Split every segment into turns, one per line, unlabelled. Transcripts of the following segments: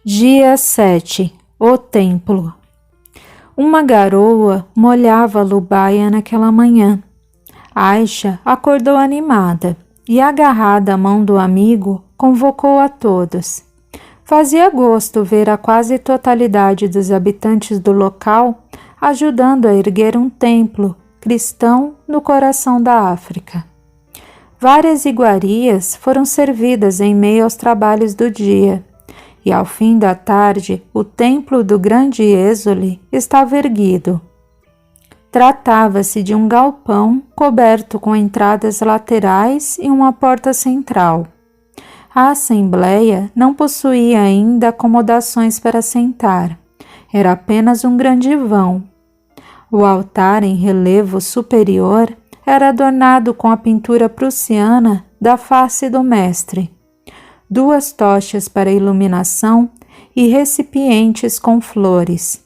Dia 7. O Templo. Uma garoa molhava Lubaia naquela manhã. Aisha acordou animada e, agarrada à mão do amigo, convocou a todos. Fazia gosto ver a quase totalidade dos habitantes do local ajudando a erguer um templo cristão no coração da África. Várias iguarias foram servidas em meio aos trabalhos do dia, e ao fim da tarde o templo do grande Êxole estava erguido. Tratava-se de um galpão coberto com entradas laterais e uma porta central. A assembleia não possuía ainda acomodações para sentar, era apenas um grande vão. O altar em relevo superior era adornado com a pintura prussiana da face do mestre, 2 tochas para iluminação e recipientes com flores.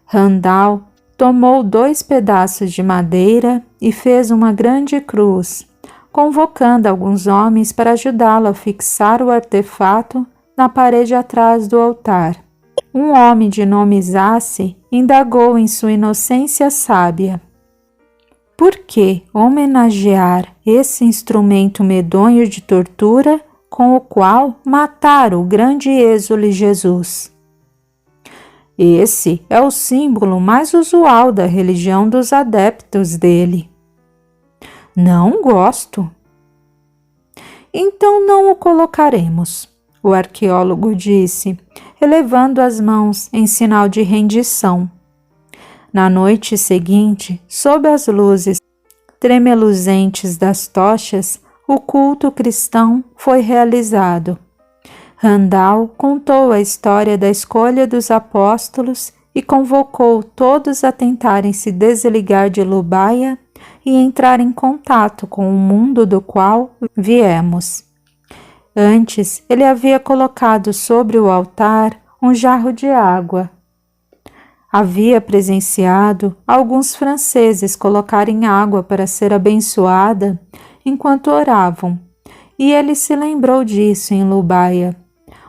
Randall tomou 2 pedaços de madeira e fez uma grande cruz, convocando alguns homens para ajudá-lo a fixar o artefato na parede atrás do altar. Um homem de nome Zassi indagou em sua inocência sábia: por que homenagear esse instrumento medonho de tortura com o qual mataram o grande Êxole Jesus? Esse é o símbolo mais usual da religião dos adeptos dele. Não gosto. Então não o colocaremos, o arqueólogo disse, elevando as mãos em sinal de rendição. Na noite seguinte, sob as luzes tremeluzentes das tochas, o culto cristão foi realizado. Randall contou a história da escolha dos apóstolos e convocou todos a tentarem se desligar de Lubaia e entrar em contato com o mundo do qual viemos. Antes, ele havia colocado sobre o altar um jarro de água. Havia presenciado alguns franceses colocarem água para ser abençoada enquanto oravam, e ele se lembrou disso em Lubaia,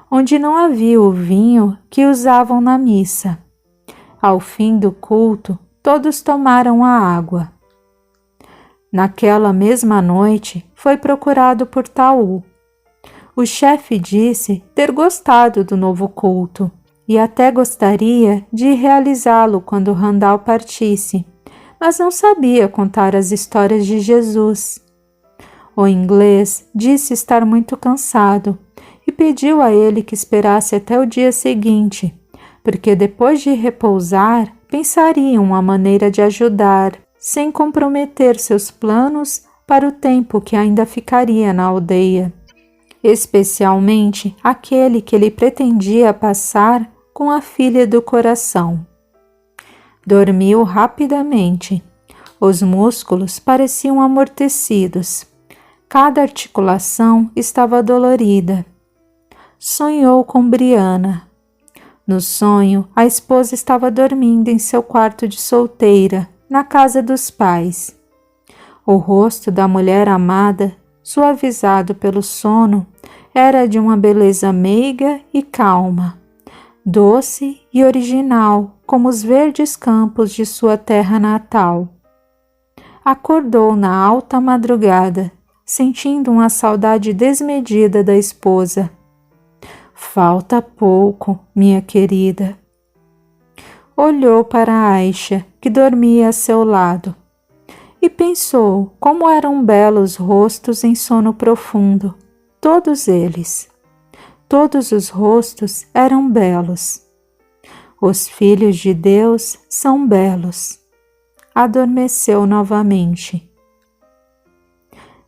onde não havia o vinho que usavam na missa. Ao fim do culto, todos tomaram a água. Naquela mesma noite, foi procurado por Taú. O chefe disse ter gostado do novo culto e até gostaria de realizá-lo quando Randall partisse, mas não sabia contar as histórias de Jesus. O inglês disse estar muito cansado e pediu a ele que esperasse até o dia seguinte, porque depois de repousar, pensariam uma maneira de ajudar, sem comprometer seus planos para o tempo que ainda ficaria na aldeia, especialmente aquele que ele pretendia passar com a filha do coração. Dormiu rapidamente. Os músculos pareciam amortecidos. Cada articulação estava dolorida. Sonhou com Briana. No sonho, a esposa estava dormindo em seu quarto de solteira, na casa dos pais. O rosto da mulher amada, suavizado pelo sono, era de uma beleza meiga e calma, doce e original, como os verdes campos de sua terra natal. Acordou na alta madrugada, sentindo uma saudade desmedida da esposa. Falta pouco, minha querida. Olhou para Aisha, que dormia a seu lado, e pensou como eram belos rostos em sono profundo, todos eles. Todos os rostos eram belos. Os filhos de Deus são belos. Adormeceu novamente.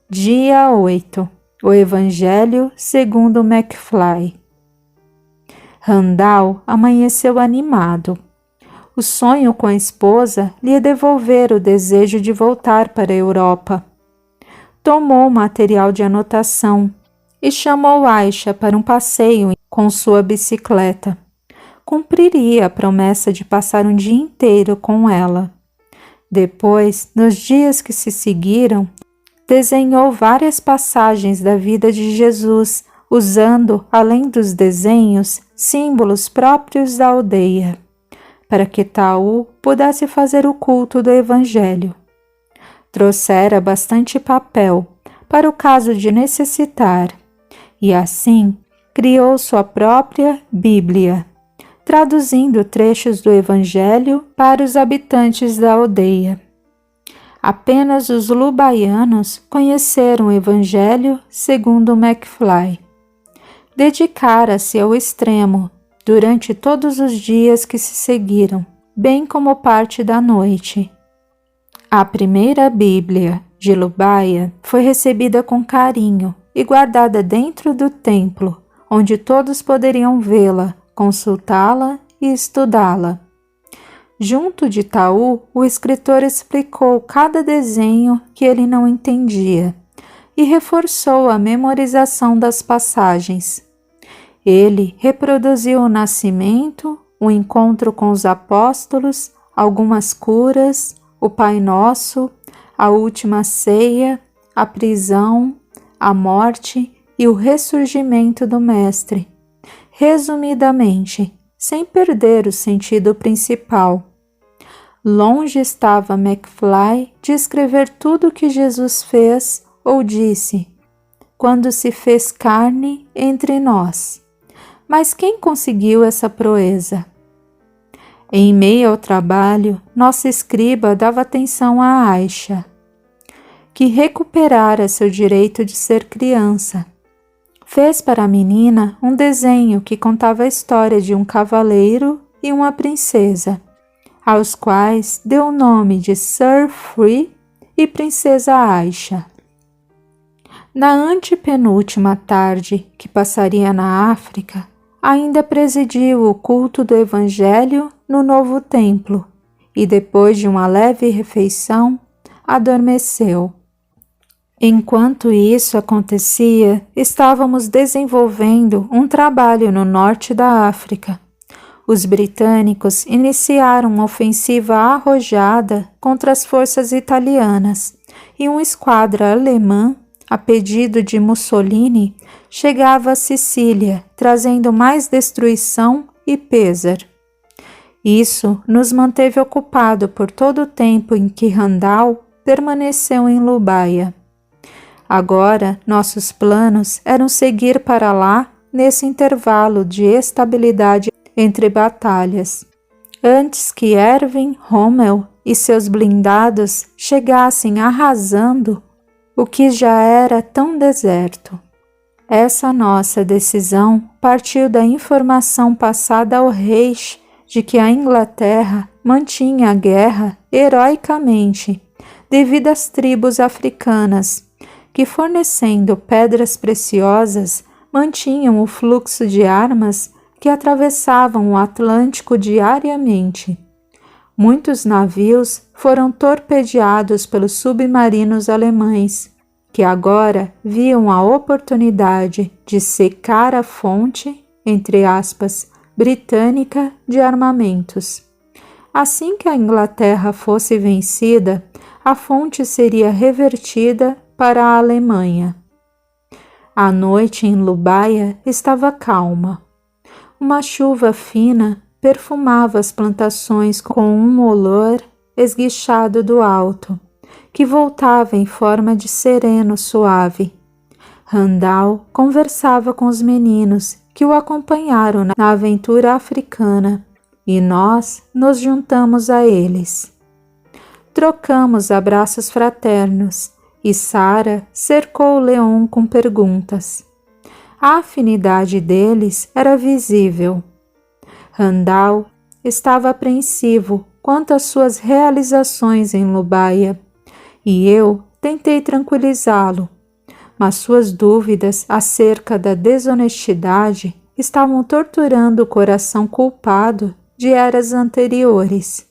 Dia 8. O Evangelho segundo McFly. Randall amanheceu animado. O sonho com a esposa lhe ia devolver o desejo de voltar para a Europa. Tomou material de anotação e chamou Aisha para um passeio com sua bicicleta. Cumpriria a promessa de passar um dia inteiro com ela. Depois, nos dias que se seguiram, desenhou várias passagens da vida de Jesus usando, além dos desenhos, símbolos próprios da aldeia, para que Taú pudesse fazer o culto do Evangelho. Trouxera bastante papel para o caso de necessitar, e assim criou sua própria Bíblia, traduzindo trechos do Evangelho para os habitantes da aldeia. Apenas os lubaianos conheceram o Evangelho segundo McFly. Dedicara-se ao extremo durante todos os dias que se seguiram, bem como parte da noite. A primeira Bíblia de Lubaia foi recebida com carinho e guardada dentro do templo, onde todos poderiam vê-la, consultá-la e estudá-la. Junto de Taú, o escritor explicou cada desenho que ele não entendia e reforçou a memorização das passagens. Ele reproduziu o nascimento, o encontro com os apóstolos, algumas curas, o Pai Nosso, a última ceia, a prisão, a morte e o ressurgimento do Mestre, resumidamente, sem perder o sentido principal. Longe estava McFly de escrever tudo o que Jesus fez ou disse, quando se fez carne entre nós. Mas quem conseguiu essa proeza? Em meio ao trabalho, nossa escriba dava atenção a Aisha, que recuperara seu direito de ser criança. Fez para a menina um desenho que contava a história de um cavaleiro e uma princesa, aos quais deu o nome de Sir Free e Princesa Aisha. Na antepenúltima tarde que passaria na África, ainda presidiu o culto do Evangelho no novo templo e, depois de uma leve refeição, adormeceu. Enquanto isso acontecia, estávamos desenvolvendo um trabalho no norte da África. Os britânicos iniciaram uma ofensiva arrojada contra as forças italianas e uma esquadra alemã, a pedido de Mussolini, chegava a Sicília, trazendo mais destruição e pêsar. Isso nos manteve ocupado por todo o tempo em que Randall permaneceu em Lubaia. Agora, nossos planos eram seguir para lá nesse intervalo de estabilidade entre batalhas, antes que Erwin Rommel e seus blindados chegassem arrasando o que já era tão deserto. Essa nossa decisão partiu da informação passada ao Reich de que a Inglaterra mantinha a guerra heroicamente devido às tribos africanas, que, fornecendo pedras preciosas, mantinham o fluxo de armas que atravessavam o Atlântico diariamente. Muitos navios foram torpedeados pelos submarinos alemães, que agora viam a oportunidade de secar a fonte, entre aspas, britânica de armamentos. Assim que a Inglaterra fosse vencida, a fonte seria revertida para a Alemanha. A noite em Lubaia estava calma. Uma chuva fina perfumava as plantações com um olor esguichado do alto, que voltava em forma de sereno suave. Randall conversava com os meninos que o acompanharam na aventura africana, e nós nos juntamos a eles. Trocamos abraços fraternos, e Sarah cercou Leon com perguntas. A afinidade deles era visível. Randall estava apreensivo quanto às suas realizações em Lubaia, e eu tentei tranquilizá-lo, mas suas dúvidas acerca da desonestidade estavam torturando o coração culpado de eras anteriores.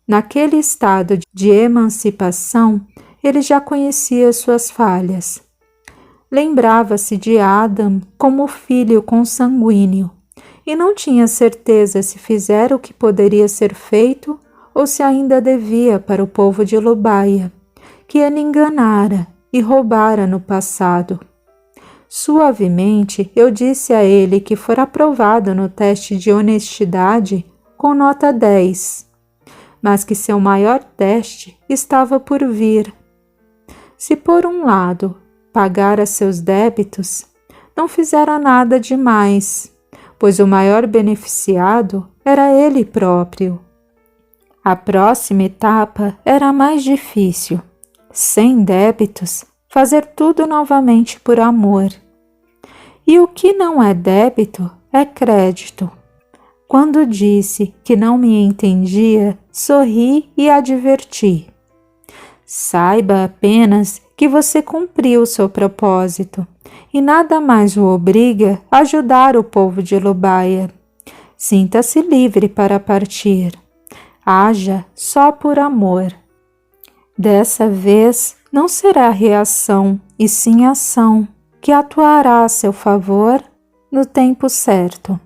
Naquele estado de emancipação, ele já conhecia suas falhas. Lembrava-se de Adam como filho consanguíneo e não tinha certeza se fizera o que poderia ser feito ou se ainda devia para o povo de Lubaia, que ele enganara e roubara no passado. Suavemente eu disse a ele que fora aprovado no teste de honestidade com nota 10, mas que seu maior teste estava por vir. Se por um lado pagara seus débitos, não fizera nada demais, pois o maior beneficiado era ele próprio. A próxima etapa era mais difícil. Sem débitos, fazer tudo novamente por amor. E o que não é débito é crédito. Quando disse que não me entendia, sorri e adverti. Saiba apenas que você cumpriu seu propósito e nada mais o obriga a ajudar o povo de Lobaia. Sinta-se livre para partir. Haja só por amor. Dessa vez não será reação, e sim ação, que atuará a seu favor no tempo certo.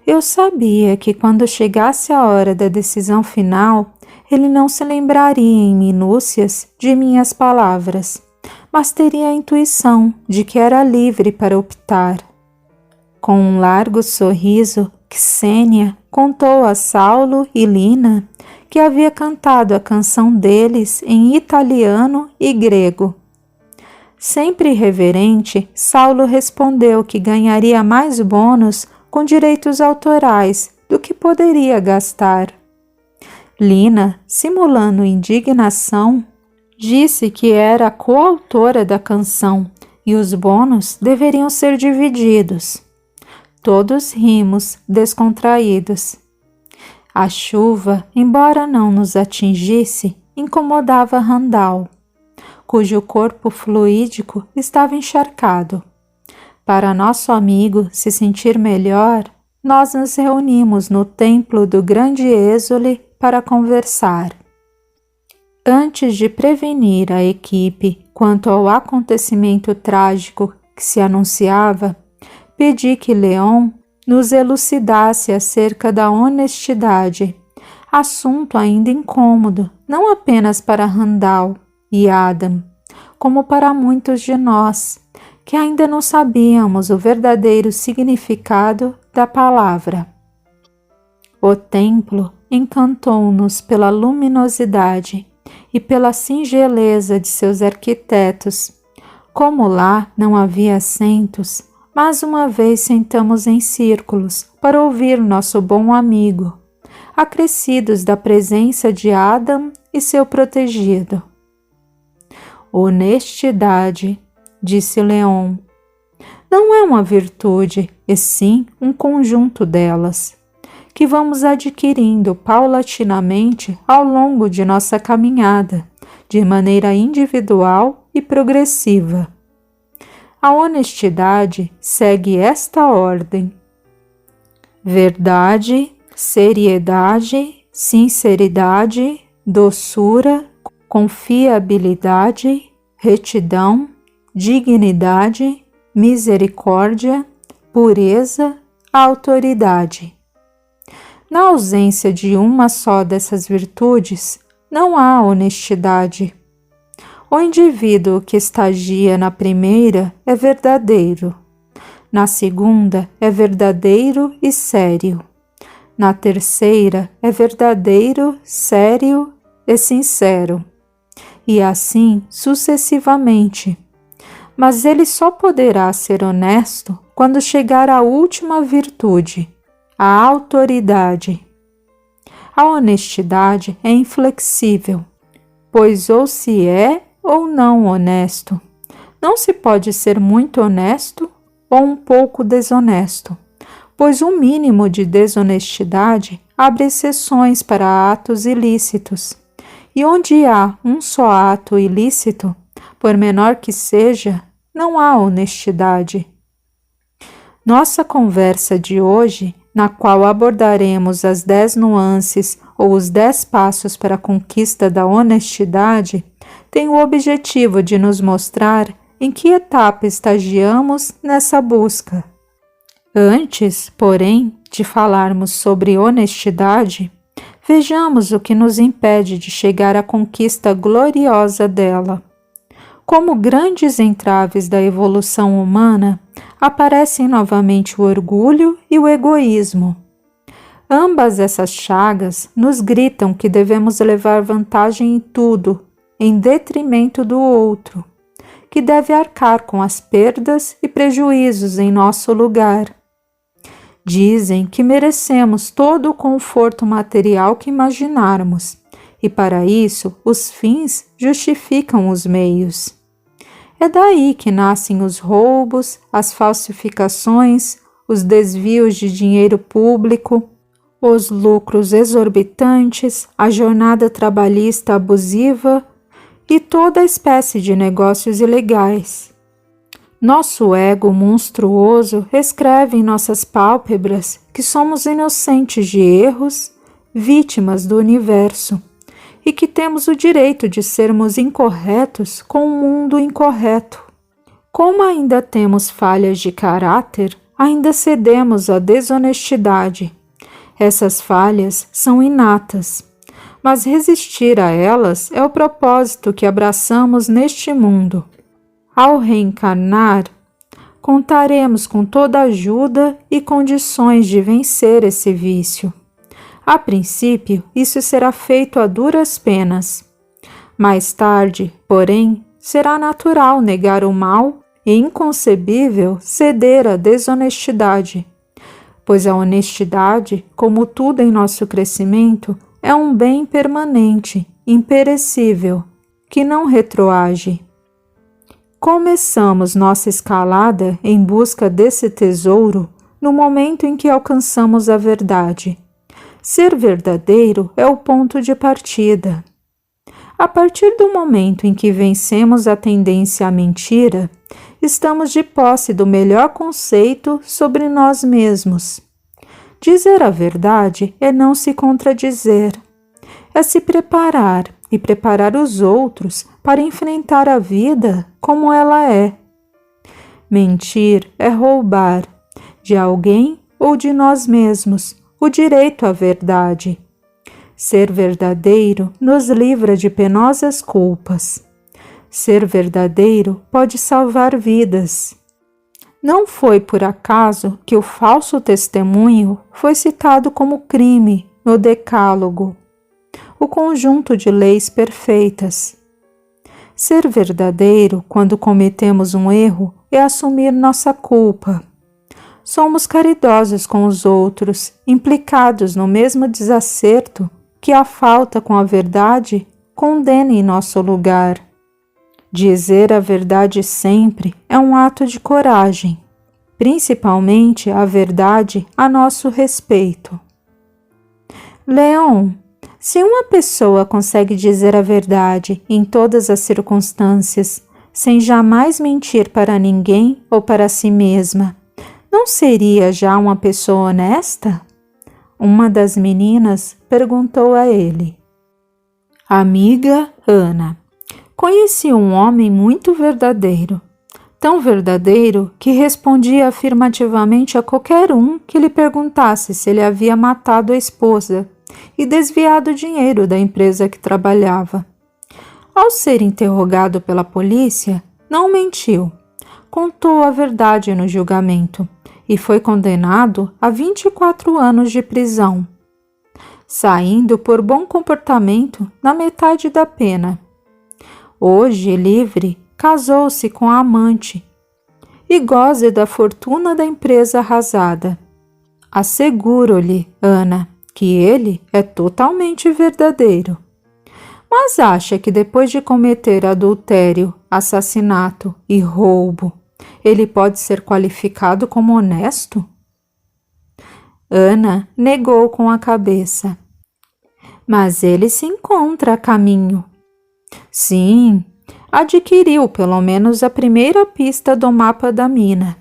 Eu sabia que quando chegasse a hora da decisão final, ele não se lembraria em minúcias de minhas palavras, mas teria a intuição de que era livre para optar. Com um largo sorriso, Ksênia contou a Saulo e Lina que havia cantado a canção deles em italiano e grego. Sempre reverente, Saulo respondeu que ganharia mais bônus com direitos autorais do que poderia gastar. Lina, simulando indignação, disse que era a coautora da canção e os bônus deveriam ser divididos. Todos rimos, descontraídos. A chuva, embora não nos atingisse, incomodava Randall, cujo corpo fluídico estava encharcado. Para nosso amigo se sentir melhor, nós nos reunimos no templo do grande Êxole para conversar. Antes de prevenir a equipe quanto ao acontecimento trágico que se anunciava, pedi que Leon nos elucidasse acerca da honestidade, assunto ainda incômodo, não apenas para Randall e Adam, como para muitos de nós, que ainda não sabíamos o verdadeiro significado da palavra. O templo encantou-nos pela luminosidade e pela singeleza de seus arquitetos. Como lá não havia assentos, mais uma vez sentamos em círculos para ouvir nosso bom amigo, acrescidos da presença de Adam e seu protegido. Honestidade, disse Leon, não é uma virtude, e sim um conjunto delas, que vamos adquirindo paulatinamente ao longo de nossa caminhada, de maneira individual e progressiva. A honestidade segue esta ordem: verdade, seriedade, sinceridade, doçura, confiabilidade, retidão, dignidade, misericórdia, pureza, autoridade. Na ausência de uma só dessas virtudes, não há honestidade. O indivíduo que estagia na primeira é verdadeiro, na segunda é verdadeiro e sério, na terceira é verdadeiro, sério e sincero, e assim sucessivamente. Mas ele só poderá ser honesto quando chegar à última virtude, a autoridade. A honestidade é inflexível, pois ou se é ou não honesto. Não se pode ser muito honesto ou um pouco desonesto, pois um mínimo de desonestidade abre exceções para atos ilícitos. E onde há um só ato ilícito, por menor que seja, não há honestidade. Nossa conversa de hoje, na qual abordaremos as 10 nuances ou os 10 passos para a conquista da honestidade, tem o objetivo de nos mostrar em que etapa estagiamos nessa busca. Antes, porém, de falarmos sobre honestidade, vejamos o que nos impede de chegar à conquista gloriosa dela. Como grandes entraves da evolução humana, aparecem novamente o orgulho e o egoísmo. Ambas essas chagas nos gritam que devemos levar vantagem em tudo, em detrimento do outro, que deve arcar com as perdas e prejuízos em nosso lugar. Dizem que merecemos todo o conforto material que imaginarmos, e para isso os fins justificam os meios. É daí que nascem os roubos, as falsificações, os desvios de dinheiro público, os lucros exorbitantes, a jornada trabalhista abusiva e toda espécie de negócios ilegais. Nosso ego monstruoso escreve em nossas pálpebras que somos inocentes de erros, vítimas do universo, e que temos o direito de sermos incorretos com um mundo incorreto. Como ainda temos falhas de caráter, ainda cedemos à desonestidade. Essas falhas são inatas, mas resistir a elas é o propósito que abraçamos neste mundo. Ao reencarnar, contaremos com toda a ajuda e condições de vencer esse vício. A princípio, isso será feito a duras penas. Mais tarde, porém, será natural negar o mal e inconcebível ceder à desonestidade, pois a honestidade, como tudo em nosso crescimento, é um bem permanente, imperecível, que não retroage. Começamos nossa escalada em busca desse tesouro no momento em que alcançamos a verdade. Ser verdadeiro é o ponto de partida. A partir do momento em que vencemos a tendência à mentira, estamos de posse do melhor conceito sobre nós mesmos. Dizer a verdade é não se contradizer, é se preparar e preparar os outros para enfrentar a vida como ela é. Mentir é roubar, de alguém ou de nós mesmos, o direito à verdade. Ser verdadeiro nos livra de penosas culpas. Ser verdadeiro pode salvar vidas. Não foi por acaso que o falso testemunho foi citado como crime no Decálogo, o conjunto de leis perfeitas. Ser verdadeiro quando cometemos um erro é assumir nossa culpa. Somos caridosos com os outros, implicados no mesmo desacerto que a falta com a verdade condena em nosso lugar. Dizer a verdade sempre é um ato de coragem, principalmente a verdade a nosso respeito. Leon, se uma pessoa consegue dizer a verdade em todas as circunstâncias, sem jamais mentir para ninguém ou para si mesma, não seria já uma pessoa honesta? Uma das meninas perguntou a ele. Amiga Ana, conheci um homem muito verdadeiro, tão verdadeiro que respondia afirmativamente a qualquer um que lhe perguntasse se ele havia matado a esposa e desviado o dinheiro da empresa que trabalhava. Ao ser interrogado pela polícia, não mentiu, contou a verdade no julgamento e foi condenado a 24 anos de prisão, saindo por bom comportamento na metade da pena. Hoje, livre, casou-se com a amante e goza da fortuna da empresa arrasada. Asseguro-lhe, Ana, que ele é totalmente verdadeiro. Mas acha que depois de cometer adultério, assassinato e roubo, ele pode ser qualificado como honesto? Ana negou com a cabeça. Mas ele se encontra a caminho. Sim, adquiriu pelo menos a primeira pista do mapa da mina.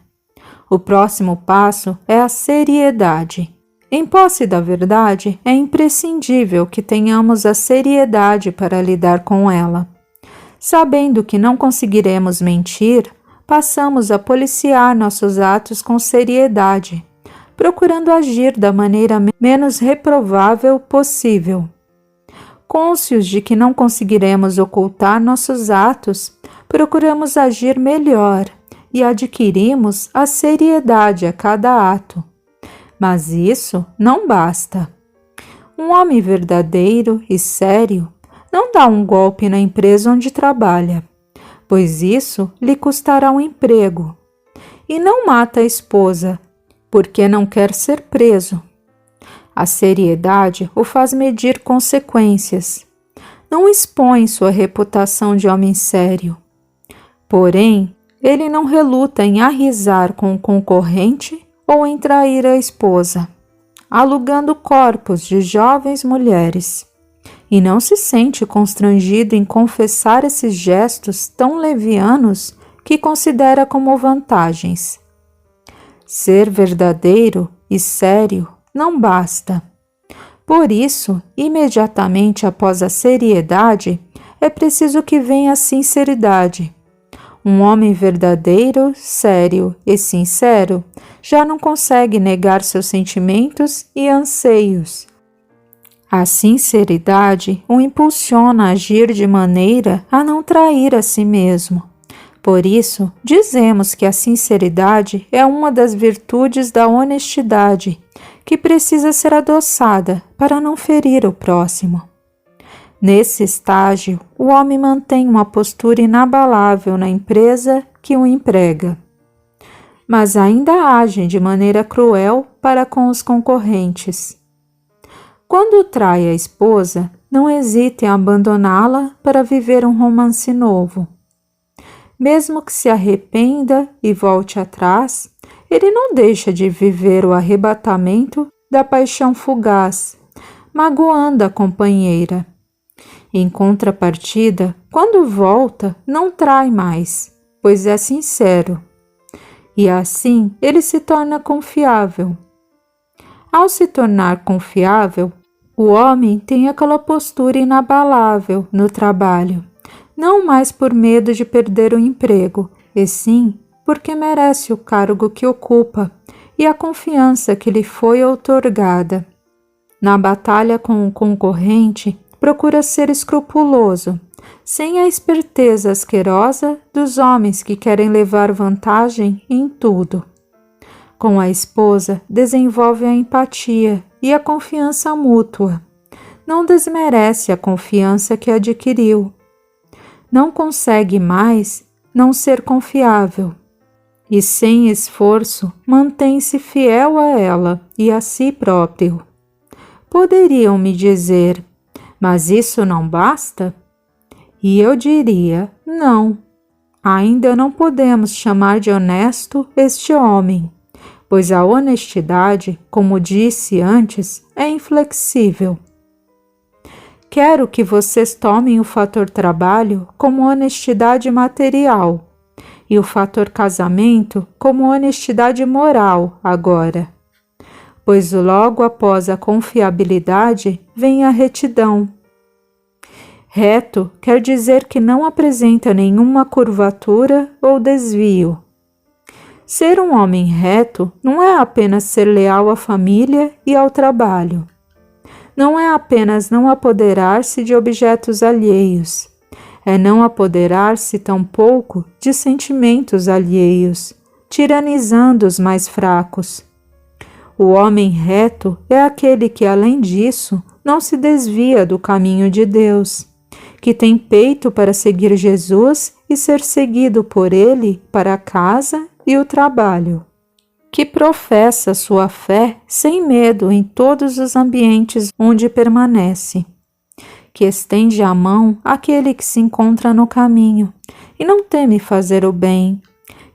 O próximo passo é a seriedade. Em posse da verdade, é imprescindível que tenhamos a seriedade para lidar com ela. Sabendo que não conseguiremos mentir, passamos a policiar nossos atos com seriedade, procurando agir da maneira menos reprovável possível. Cônscios de que não conseguiremos ocultar nossos atos, procuramos agir melhor e adquirimos a seriedade a cada ato. Mas isso não basta. Um homem verdadeiro e sério não dá um golpe na empresa onde trabalha, pois isso lhe custará um emprego. E não mata a esposa, porque não quer ser preso. A seriedade o faz medir consequências. Não expõe sua reputação de homem sério. Porém, ele não reluta em arrisar com o concorrente ou em trair a esposa, alugando corpos de jovens mulheres. E não se sente constrangido em confessar esses gestos tão levianos que considera como vantagens. Ser verdadeiro e sério não basta. Por isso, imediatamente após a seriedade, é preciso que venha a sinceridade. Um homem verdadeiro, sério e sincero já não consegue negar seus sentimentos e anseios. A sinceridade o impulsiona a agir de maneira a não trair a si mesmo. Por isso, dizemos que a sinceridade é uma das virtudes da honestidade, que precisa ser adoçada para não ferir o próximo. Nesse estágio, o homem mantém uma postura inabalável na empresa que o emprega, mas ainda age de maneira cruel para com os concorrentes. Quando trai a esposa, não hesite em abandoná-la para viver um romance novo. Mesmo que se arrependa e volte atrás, ele não deixa de viver o arrebatamento da paixão fugaz, magoando a companheira. Em contrapartida, quando volta, não trai mais, pois é sincero. E assim ele se torna confiável. Ao se tornar confiável, o homem tem aquela postura inabalável no trabalho, não mais por medo de perder o emprego, e sim porque merece o cargo que ocupa e a confiança que lhe foi outorgada. Na batalha com o concorrente, procura ser escrupuloso, sem a esperteza asquerosa dos homens que querem levar vantagem em tudo. Com a esposa, desenvolve a empatia e a confiança mútua. Não desmerece a confiança que adquiriu. Não consegue mais não ser confiável. E sem esforço, mantém-se fiel a ela e a si próprio. Poderiam me dizer, mas isso não basta? E eu diria, não. Ainda não podemos chamar de honesto este homem, pois a honestidade, como disse antes, é inflexível. Quero que vocês tomem o fator trabalho como honestidade material e o fator casamento como honestidade moral agora, pois logo após a confiabilidade vem a retidão. Reto quer dizer que não apresenta nenhuma curvatura ou desvio. Ser um homem reto não é apenas ser leal à família e ao trabalho. Não é apenas não apoderar-se de objetos alheios. É não apoderar-se tampouco de sentimentos alheios, tiranizando os mais fracos. O homem reto é aquele que, além disso, não se desvia do caminho de Deus, que tem peito para seguir Jesus e ser seguido por ele para a casa e o trabalho, que professa sua fé sem medo em todos os ambientes onde permanece, que estende a mão àquele que se encontra no caminho e não teme fazer o bem,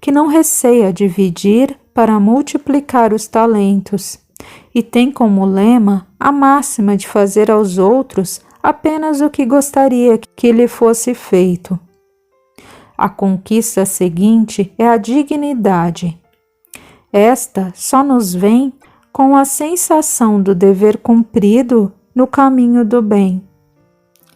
que não receia dividir para multiplicar os talentos e tem como lema a máxima de fazer aos outros apenas o que gostaria que lhe fosse feito. A conquista seguinte é a dignidade. Esta só nos vem com a sensação do dever cumprido no caminho do bem.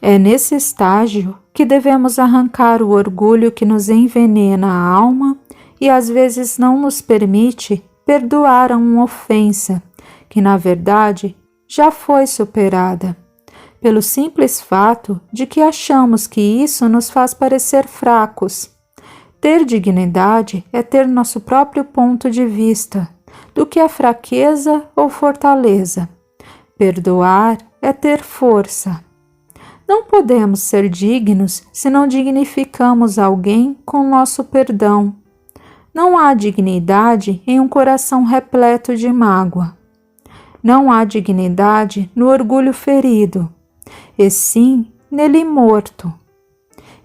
É nesse estágio que devemos arrancar o orgulho que nos envenena a alma e às vezes não nos permite perdoar a uma ofensa que, na verdade, já foi superada, pelo simples fato de que achamos que isso nos faz parecer fracos Ter dignidade é ter nosso próprio ponto de vista do que é fraqueza ou fortaleza. Perdoar é ter força. Não podemos ser dignos se não dignificamos alguém com nosso perdão. Não há dignidade em um coração repleto de mágoa. Não há dignidade no orgulho ferido, e sim nele morto.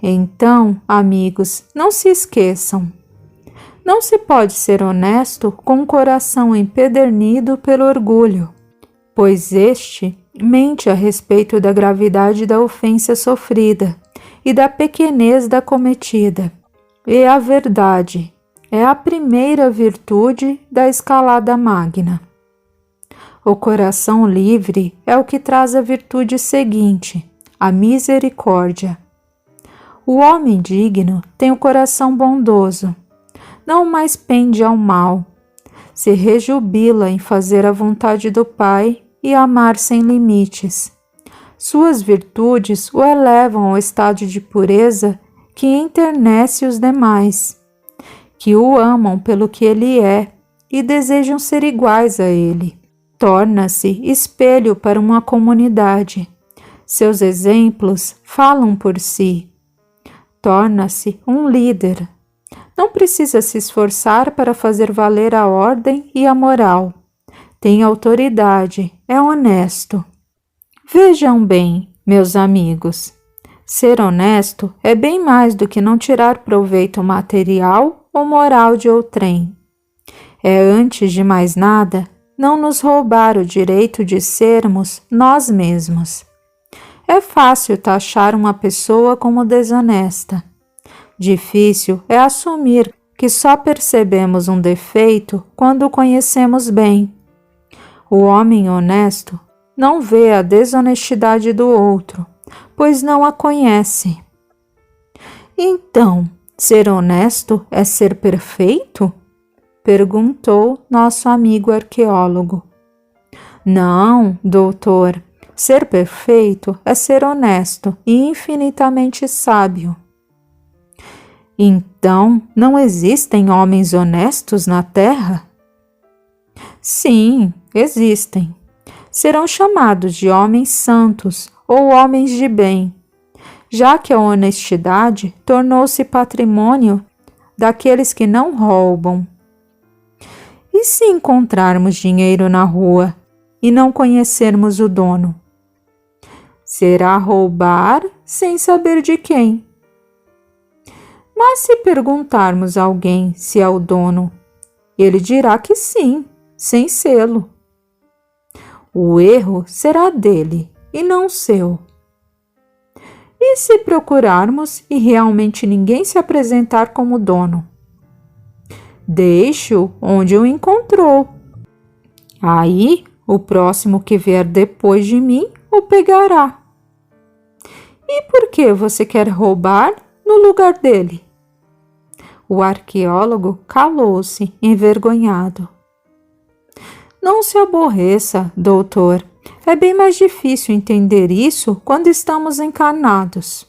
Então, amigos, não se esqueçam. Não se pode ser honesto com um coração empedernido pelo orgulho, pois este mente a respeito da gravidade da ofensa sofrida e da pequenez da cometida. E a verdade é a primeira virtude da escalada magna. O coração livre é o que traz a virtude seguinte, a misericórdia. O homem digno tem o coração bondoso, não mais pende ao mal, se rejubila em fazer a vontade do Pai e amar sem limites. Suas virtudes o elevam ao estado de pureza que enternece os demais, que o amam pelo que ele é e desejam ser iguais a ele. Torna-se espelho para uma comunidade. Seus exemplos falam por si. Torna-se um líder. Não precisa se esforçar para fazer valer a ordem e a moral. Tem autoridade, é honesto. Vejam bem, meus amigos, ser honesto é bem mais do que não tirar proveito material ou moral de outrem. É, antes de mais nada, não nos roubar o direito de sermos nós mesmos. É fácil taxar uma pessoa como desonesta. Difícil é assumir que só percebemos um defeito quando o conhecemos bem. O homem honesto não vê a desonestidade do outro, pois não a conhece. Então, ser honesto é ser perfeito? Perguntou nosso amigo arqueólogo. Não, doutor, ser perfeito é ser honesto e infinitamente sábio. Então, não existem homens honestos na Terra? Sim, existem. Serão chamados de homens santos ou homens de bem, já que a honestidade tornou-se patrimônio daqueles que não roubam. E se encontrarmos dinheiro na rua e não conhecermos o dono? Será roubar sem saber de quem. Mas se perguntarmos a alguém se é o dono, ele dirá que sim, sem sê-lo. O erro será dele e não seu. E se procurarmos e realmente ninguém se apresentar como dono? Deixe-o onde o encontrou. Aí, o próximo que vier depois de mim o pegará. E por que você quer roubar no lugar dele? O arqueólogo calou-se, envergonhado. Não se aborreça, doutor. É bem mais difícil entender isso quando estamos encarnados.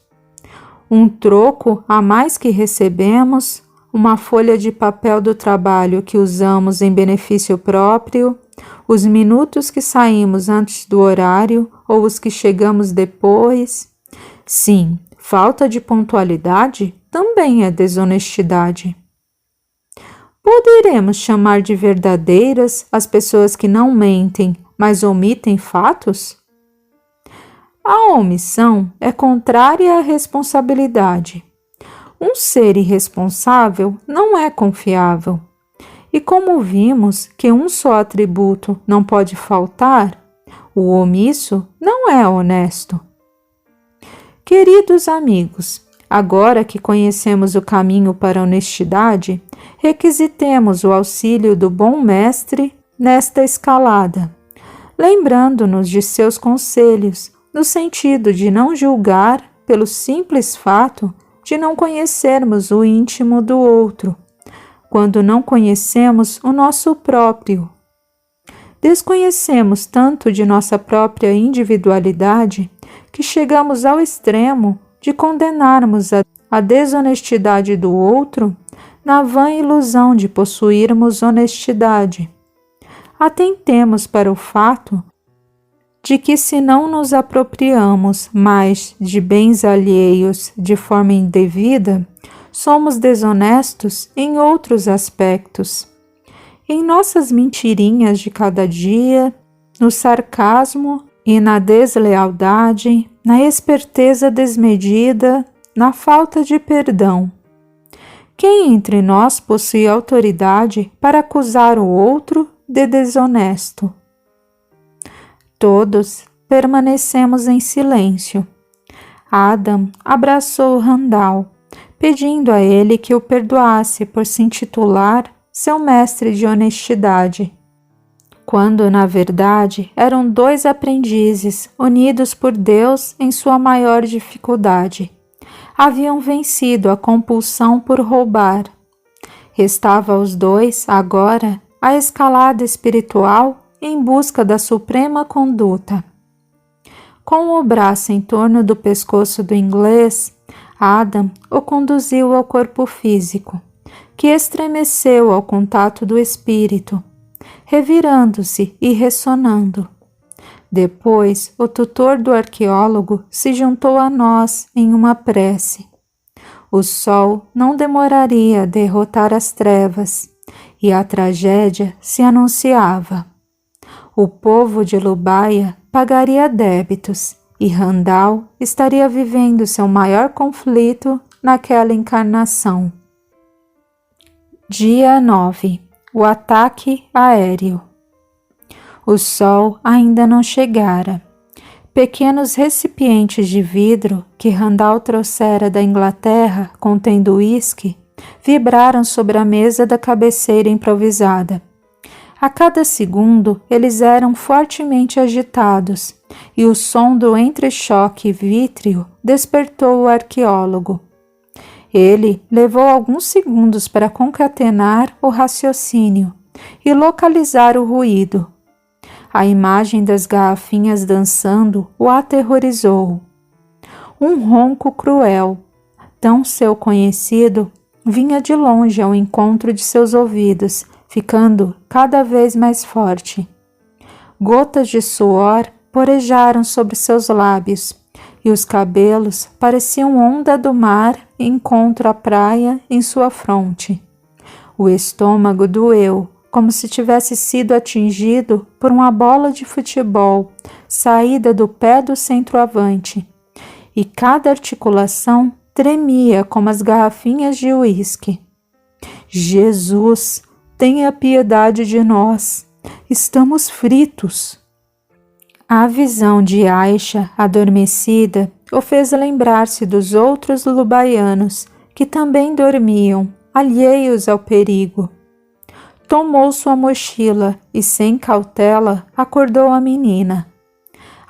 Um troco a mais que recebemos, uma folha de papel do trabalho que usamos em benefício próprio, os minutos que saímos antes do horário ou os que chegamos depois. Sim, falta de pontualidade também é desonestidade. Poderemos chamar de verdadeiras as pessoas que não mentem, mas omitem fatos? A omissão é contrária à responsabilidade. Um ser irresponsável não é confiável. E como vimos que um só atributo não pode faltar, o omisso não é honesto. Queridos amigos, agora que conhecemos o caminho para a honestidade, requisitemos o auxílio do bom mestre nesta escalada, lembrando-nos de seus conselhos, no sentido de não julgar pelo simples fato de não conhecermos o íntimo do outro, quando não conhecemos o nosso próprio. Desconhecemos tanto de nossa própria individualidade que chegamos ao extremo de condenarmos a desonestidade do outro na vã ilusão de possuirmos honestidade. Atentemos para o fato de que, se não nos apropriamos mais de bens alheios de forma indevida, somos desonestos em outros aspectos. Em nossas mentirinhas de cada dia, no sarcasmo e na deslealdade, na esperteza desmedida, na falta de perdão. Quem entre nós possui autoridade para acusar o outro de desonesto? Todos permanecemos em silêncio. Adam abraçou Randall, pedindo a ele que o perdoasse por se intitular seu mestre de honestidade, quando na verdade eram dois aprendizes unidos por Deus em sua maior dificuldade. Haviam vencido a compulsão por roubar. Restava aos dois, agora, a escalada espiritual em busca da suprema conduta. Com o braço em torno do pescoço do inglês, Adam o conduziu ao corpo físico, que estremeceu ao contato do espírito, revirando-se e ressonando. Depois, o tutor do arqueólogo se juntou a nós em uma prece. O sol não demoraria a derrotar as trevas, e a tragédia se anunciava. O povo de Lubaia pagaria débitos, e Randall estaria vivendo seu maior conflito naquela encarnação. Dia 9. O ataque aéreo. O sol ainda não chegara. Pequenos recipientes de vidro que Randall trouxera da Inglaterra contendo uísque vibraram sobre a mesa da cabeceira improvisada. A cada segundo eles eram fortemente agitados, e o som do entrechoque vítreo despertou o arqueólogo. Ele levou alguns segundos para concatenar o raciocínio e localizar o ruído. A imagem das garrafinhas dançando o aterrorizou. Um ronco cruel, tão seu conhecido, vinha de longe ao encontro de seus ouvidos, ficando cada vez mais forte. Gotas de suor porejaram sobre seus lábios, e os cabelos pareciam onda do mar em contra a praia em sua fronte. O estômago doeu, como se tivesse sido atingido por uma bola de futebol saída do pé do centroavante, e cada articulação tremia como as garrafinhas de uísque. Jesus, tenha piedade de nós, estamos fritos. A visão de Aisha, adormecida, o fez lembrar-se dos outros lubaianos, que também dormiam, alheios ao perigo. Tomou sua mochila e, sem cautela, acordou a menina.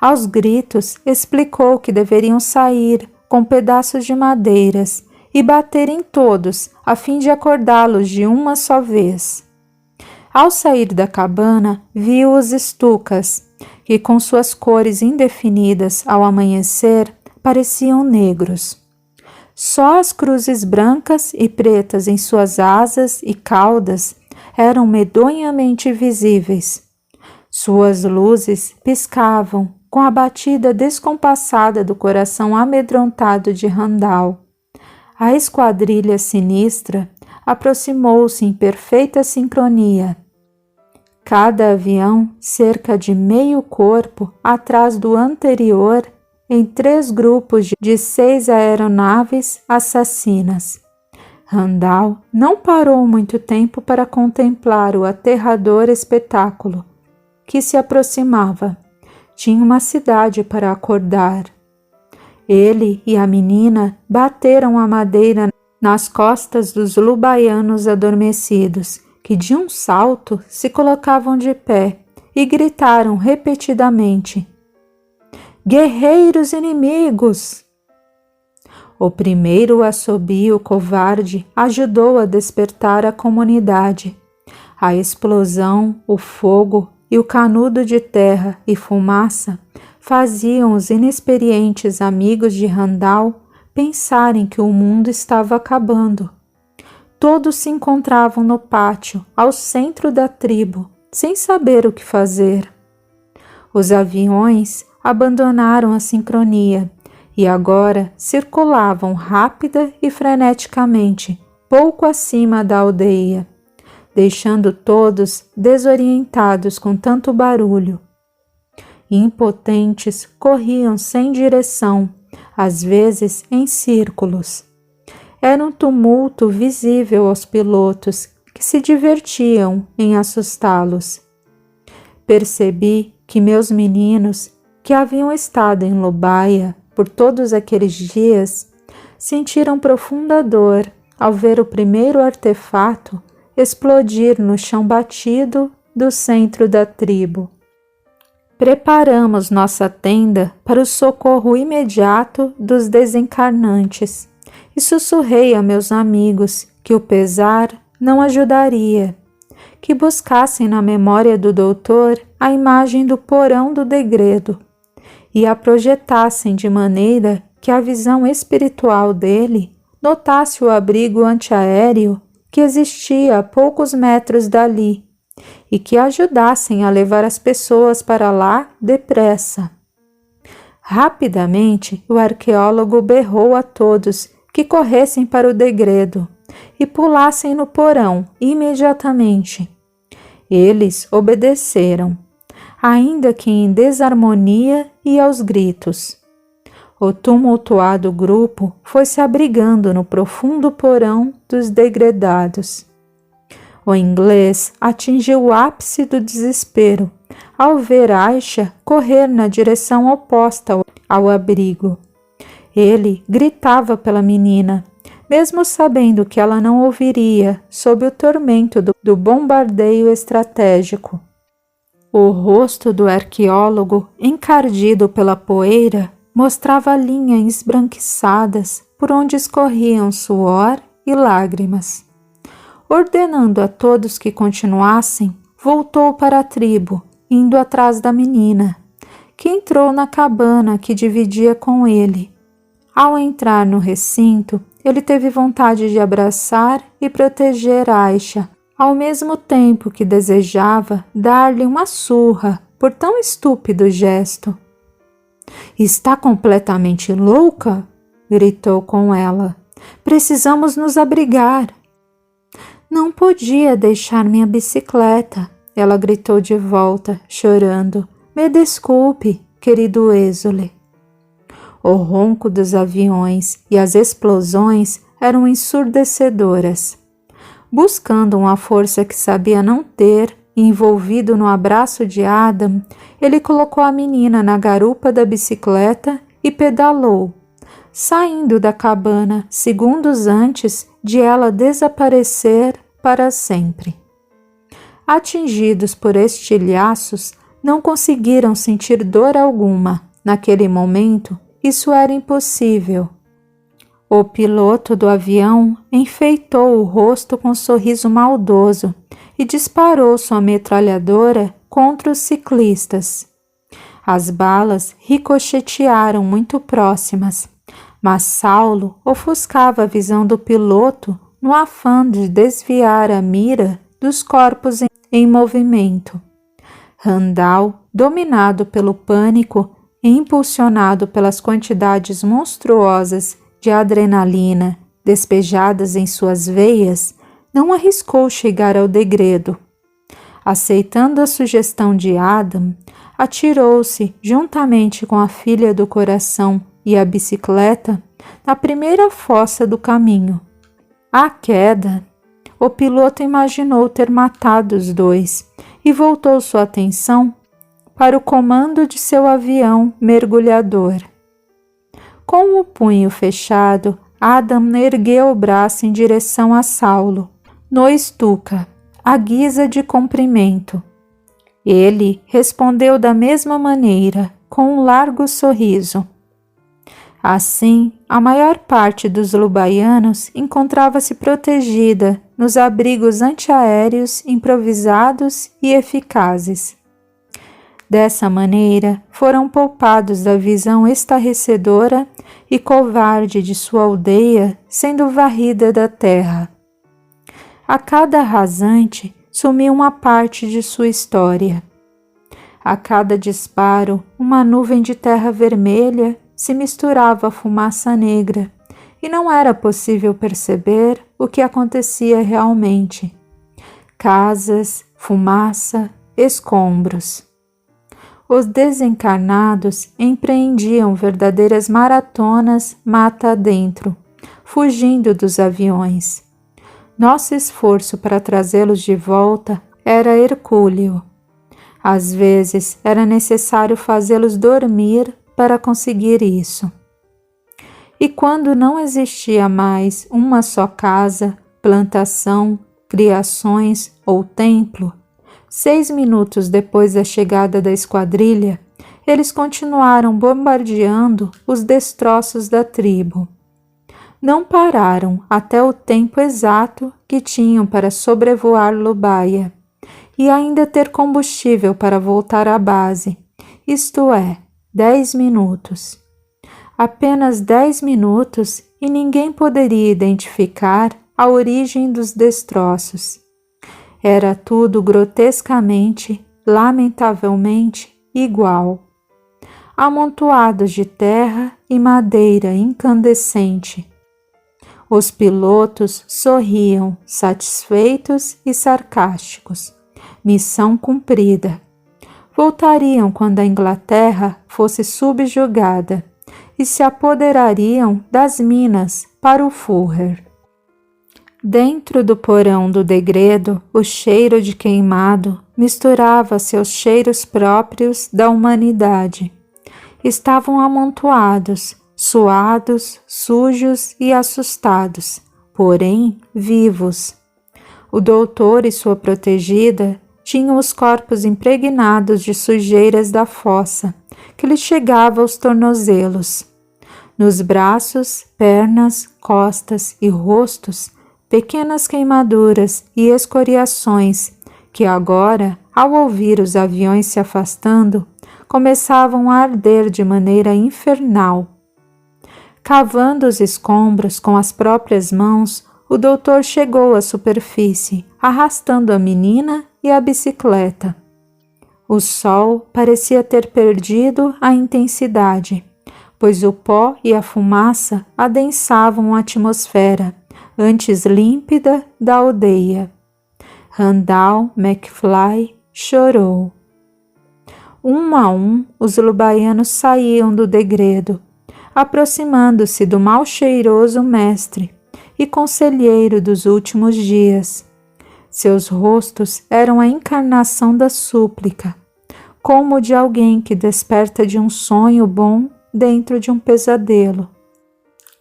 Aos gritos, explicou que deveriam sair com pedaços de madeiras e bater em todos, a fim de acordá-los de uma só vez. Ao sair da cabana, viu os estucas, que com suas cores indefinidas ao amanhecer pareciam negros. Só as cruzes brancas e pretas em suas asas e caudas eram medonhamente visíveis. Suas luzes piscavam com a batida descompassada do coração amedrontado de Randall. A esquadrilha sinistra aproximou-se em perfeita sincronia. Cada avião cerca de meio corpo atrás do anterior, em 3 grupos de 6 aeronaves assassinas. Randall não parou muito tempo para contemplar o aterrador espetáculo que se aproximava. Tinha uma cidade para acordar. Ele e a menina bateram a madeira nas costas dos lubaianos adormecidos, que de um salto se colocavam de pé e gritaram repetidamente: "Guerreiros inimigos!" O primeiro assobio covarde ajudou a despertar a comunidade. A explosão, o fogo e o canudo de terra e fumaça faziam os inexperientes amigos de Randall pensarem que o mundo estava acabando. Todos se encontravam no pátio, ao centro da tribo, sem saber o que fazer. Os aviões abandonaram a sincronia e agora circulavam rápida e freneticamente, pouco acima da aldeia, deixando todos desorientados com tanto barulho. Impotentes, corriam sem direção, às vezes em círculos. Era um tumulto visível aos pilotos que se divertiam em assustá-los. Percebi que meus meninos, que haviam estado em Lobaia por todos aqueles dias, sentiram profunda dor ao ver o primeiro artefato explodir no chão batido do centro da tribo. Preparamos nossa tenda para o socorro imediato dos desencarnantes e sussurrei a meus amigos que o pesar não ajudaria, que buscassem na memória do doutor a imagem do porão do degredo e a projetassem de maneira que a visão espiritual dele notasse o abrigo antiaéreo que existia a poucos metros dali e que ajudassem a levar as pessoas para lá depressa. Rapidamente, o arqueólogo berrou a todos que corressem para o degredo e pulassem no porão imediatamente. Eles obedeceram, ainda que em desarmonia e aos gritos. O tumultuado grupo foi se abrigando no profundo porão dos degredados. O inglês atingiu o ápice do desespero ao ver Aisha correr na direção oposta ao abrigo. Ele gritava pela menina, mesmo sabendo que ela não ouviria sob o tormento do bombardeio estratégico. O rosto do arqueólogo, encardido pela poeira, mostrava linhas esbranquiçadas por onde escorriam suor e lágrimas. Ordenando a todos que continuassem, voltou para a tribo, indo atrás da menina, que entrou na cabana que dividia com ele. Ao entrar no recinto, ele teve vontade de abraçar e proteger Aisha, ao mesmo tempo que desejava dar-lhe uma surra por tão estúpido gesto. "Está completamente louca?" gritou com ela. "Precisamos nos abrigar." "Não podia deixar minha bicicleta," ela gritou de volta, chorando. "Me desculpe, querido Êxole." O ronco dos aviões e as explosões eram ensurdecedoras. Buscando uma força que sabia não ter, envolvido no abraço de Adam, ele colocou a menina na garupa da bicicleta e pedalou, saindo da cabana segundos antes de ela desaparecer para sempre. Atingidos por estilhaços, não conseguiram sentir dor alguma. Naquele momento, isso era impossível. O piloto do avião enfeitou o rosto com um sorriso maldoso e disparou sua metralhadora contra os ciclistas. As balas ricochetearam muito próximas, mas Saulo ofuscava a visão do piloto no afã de desviar a mira dos corpos em movimento. Randall, dominado pelo pânico e impulsionado pelas quantidades monstruosas de adrenalina despejadas em suas veias, não arriscou chegar ao degredo. Aceitando a sugestão de Adam, atirou-se, juntamente com a filha do coração e a bicicleta, na primeira fossa do caminho. À queda, o piloto imaginou ter matado os dois e voltou sua atenção para o comando de seu avião mergulhador. Com o punho fechado, Adam ergueu o braço em direção a Saulo, no Stuka, à guisa de cumprimento. Ele respondeu da mesma maneira, com um largo sorriso. Assim, a maior parte dos lubaianos encontrava-se protegida nos abrigos antiaéreos improvisados e eficazes. Dessa maneira, foram poupados da visão estarrecedora e covarde de sua aldeia sendo varrida da terra. A cada rasante sumiu uma parte de sua história. A cada disparo, uma nuvem de terra vermelha se misturava à fumaça negra, e não era possível perceber o que acontecia realmente. Casas, fumaça, escombros. Os desencarnados empreendiam verdadeiras maratonas mata adentro, fugindo dos aviões. Nosso esforço para trazê-los de volta era hercúleo. Às vezes era necessário fazê-los dormir para conseguir isso. E quando não existia mais uma só casa, plantação, criações ou templo, 6 minutos depois da chegada da esquadrilha, eles continuaram bombardeando os destroços da tribo. Não pararam até o tempo exato que tinham para sobrevoar Lubaia e ainda ter combustível para voltar à base, isto é, 10 minutos. Apenas 10 minutos e ninguém poderia identificar a origem dos destroços. Era tudo grotescamente, lamentavelmente igual. Amontoados de terra e madeira incandescente. Os pilotos sorriam, satisfeitos e sarcásticos. Missão cumprida. Voltariam quando a Inglaterra fosse subjugada e se apoderariam das minas para o Führer. Dentro do porão do degredo, o cheiro de queimado misturava-se aos cheiros próprios da humanidade. Estavam amontoados, suados, sujos e assustados, porém vivos. O doutor e sua protegida tinham os corpos impregnados de sujeiras da fossa, que lhes chegava aos tornozelos. Nos braços, pernas, costas e rostos, pequenas queimaduras e escoriações que agora, ao ouvir os aviões se afastando, começavam a arder de maneira infernal. Cavando os escombros com as próprias mãos, o doutor chegou à superfície, arrastando a menina e a bicicleta. O sol parecia ter perdido a intensidade, pois o pó e a fumaça adensavam a atmosfera, antes límpida, da aldeia. Randall McFly chorou. Um a um, os lubaianos saíam do degredo, aproximando-se do mal cheiroso mestre e conselheiro dos últimos dias. Seus rostos eram a encarnação da súplica, como o de alguém que desperta de um sonho bom dentro de um pesadelo.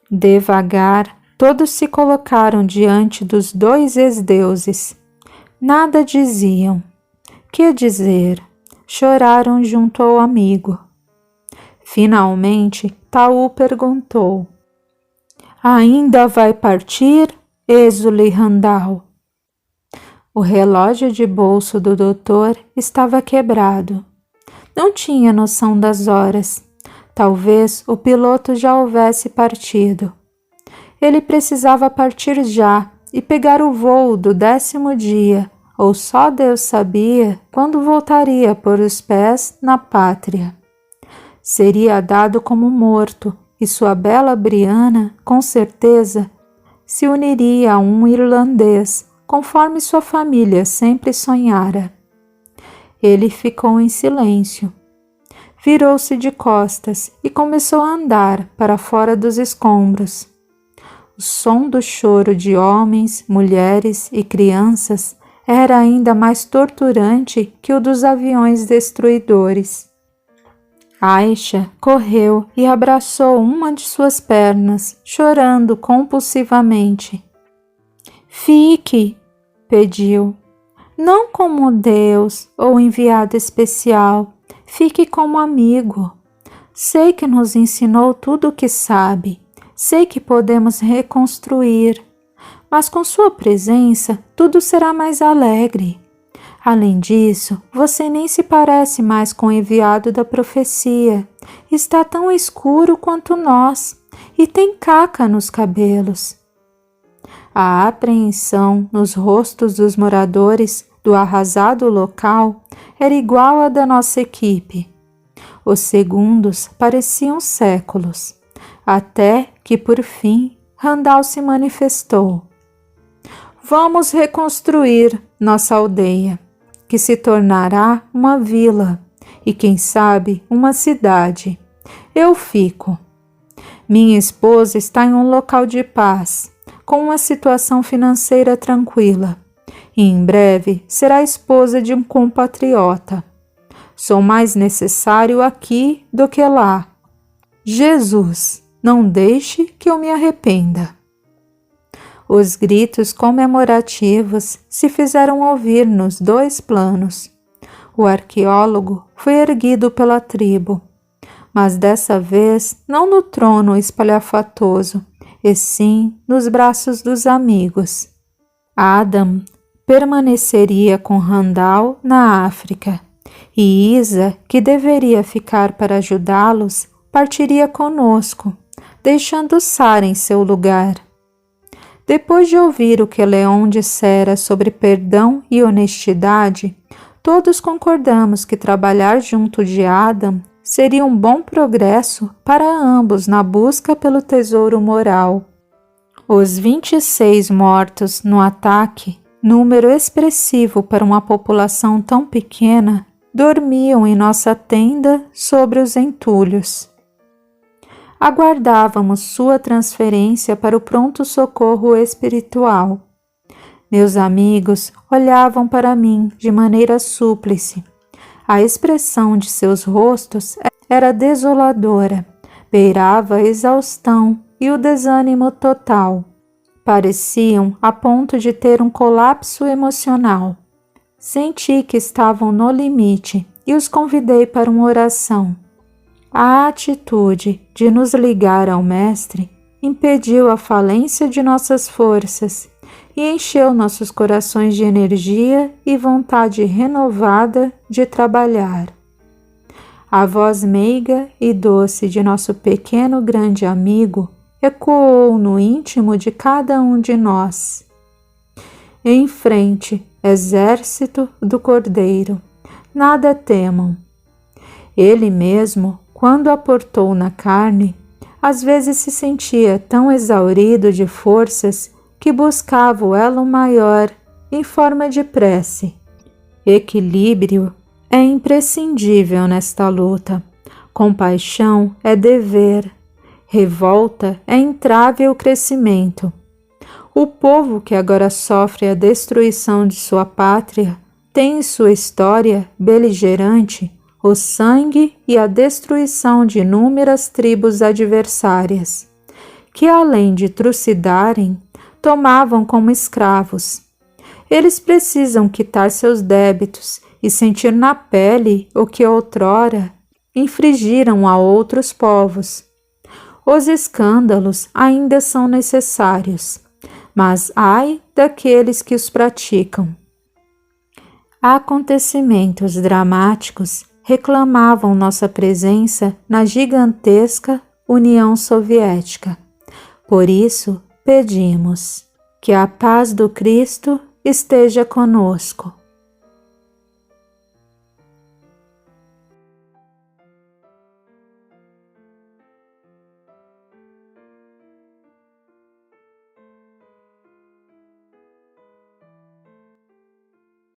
Devagar, todos se colocaram diante dos 2 ex-deuses. Nada diziam. Que dizer? Choraram junto ao amigo. Finalmente, Taú perguntou: Ainda vai partir, Êxule Randall? O relógio de bolso do doutor estava quebrado. Não tinha noção das horas. Talvez o piloto já houvesse partido. Ele precisava partir já e pegar o voo do 10º dia, ou só Deus sabia quando voltaria a pôr os pés na pátria. Seria dado como morto e sua bela Brianna, com certeza, se uniria a um irlandês, conforme sua família sempre sonhara. Ele ficou em silêncio. Virou-se de costas e começou a andar para fora dos escombros. O som do choro de homens, mulheres e crianças era ainda mais torturante que o dos aviões destruidores. Aisha correu e abraçou uma de suas pernas, chorando compulsivamente. Fique, pediu. Não como Deus ou enviado especial, fique como amigo. Sei que nos ensinou tudo o que sabe, sei que podemos reconstruir, mas com sua presença tudo será mais alegre. Além disso, você nem se parece mais com o enviado da profecia. Está tão escuro quanto nós e tem caca nos cabelos. A apreensão nos rostos dos moradores do arrasado local era igual à da nossa equipe. Os segundos pareciam séculos, até que, por fim, Randall se manifestou. Vamos reconstruir nossa aldeia, que se tornará uma vila e, quem sabe, uma cidade. Eu fico. Minha esposa está em um local de paz, com uma situação financeira tranquila, e em breve será esposa de um compatriota. Sou mais necessário aqui do que lá. Jesus, não deixe que eu me arrependa. Os gritos comemorativos se fizeram ouvir nos dois planos. O arqueólogo foi erguido pela tribo, mas dessa vez não no trono espalhafatoso, e sim nos braços dos amigos. Adam permaneceria com Randall na África, e Isa, que deveria ficar para ajudá-los, partiria conosco, deixando Sara em seu lugar. Depois de ouvir o que Leon dissera sobre perdão e honestidade, todos concordamos que trabalhar junto de Adam seria um bom progresso para ambos na busca pelo tesouro moral. Os 26 mortos no ataque, número expressivo para uma população tão pequena, dormiam em nossa tenda sobre os entulhos. Aguardávamos sua transferência para o pronto-socorro espiritual. Meus amigos olhavam para mim de maneira súplice. A expressão de seus rostos era desoladora, beirava a exaustão e o desânimo total. Pareciam a ponto de ter um colapso emocional. Senti que estavam no limite e os convidei para uma oração. A atitude de nos ligar ao Mestre impediu a falência de nossas forças e encheu nossos corações de energia e vontade renovada de trabalhar. A voz meiga e doce de nosso pequeno grande amigo ecoou no íntimo de cada um de nós. Em frente, exército do Cordeiro, nada temam. Ele mesmo, quando aportou na carne, às vezes se sentia tão exaurido de forças que buscava o elo maior em forma de prece. Equilíbrio é imprescindível nesta luta. Compaixão é dever. Revolta é entrave ao crescimento. O povo que agora sofre a destruição de sua pátria tem em sua história beligerante o sangue e a destruição de inúmeras tribos adversárias, que além de trucidarem, tomavam como escravos. Eles precisam quitar seus débitos e sentir na pele o que outrora infligiram a outros povos. Os escândalos ainda são necessários, mas ai daqueles que os praticam. Acontecimentos dramáticos reclamavam nossa presença na gigantesca União Soviética. Por isso, pedimos que a paz do Cristo esteja conosco.